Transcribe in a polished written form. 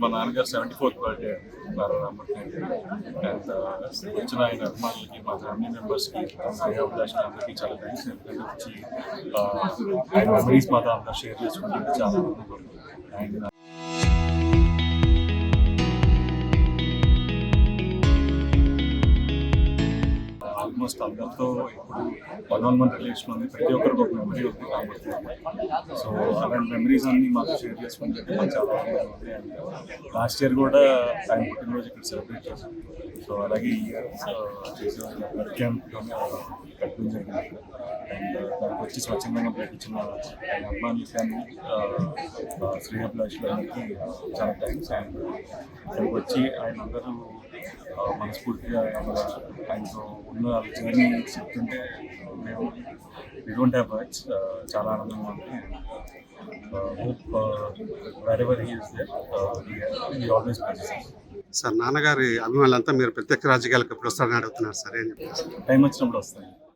మా నాన్నగారు 74th birthday and వచ్చిన ఆయన అభిమానులకి మా ఫ్యామిలీ మెంబర్స్కి శ్రేయాభిలాష్ అందరికీ చాలా థ్యాంక్స్. ఎందుకంటే వచ్చి ఆయన మెమరీస్ మాతో అందరూ షేర్ చేసుకుంటుంటే చాలా ఆనందంగా ఉంది. అండ్ ఆల్మోస్ట్ అందరితో ఇప్పుడు 1-on-1 రిలేషన్ ఉంది. ప్రతి ఒక్కరికి ఒక మెమరీ ఉంది కాబట్టి సో అలాంటి మెమరీస్ అన్ని మాకు షేర్ చేసుకుంటే మాకు చాలా ఆనందంగా ఉంది. అండ్ లాస్ట్ ఇయర్ కూడా ఆయన పుట్టినరోజు ఇక్కడ సెలబ్రేట్ చేశాం. సో అలాగే ఈ ఇయర్ చేసే బ్లడ్ క్యాంప్లోనే కట్టడం జరిగింది. అండ్ దానికి వచ్చి స్వచ్ఛందంగా బ్లడ్ ఇచ్చిన ఆయన అభిమానులకి కానీ శ్రేయాభిలాష్లకి చాలా థ్యాంక్స్. అండ్ ఇక్కడికి వచ్చి ఆయన అందరూ మనస్ఫూర్తిగా ఆయనతో ఉన్న జర్నీ చెప్తుంటే మేము వి డోంట్ హ్యావ్ వర్డ్స్. చాలా ఆనందంగా ఉంది. Hope wherever he is there he always presents. Sir నాన్నగారి అభిమానులంతా మీరు ప్రత్యక్ష రాజకీయాలకు ఎప్పుడు వస్తారని అడుగుతున్నారు సార్, ఏం చెప్తారు? టైం వచ్చినప్పుడు వస్తాయి.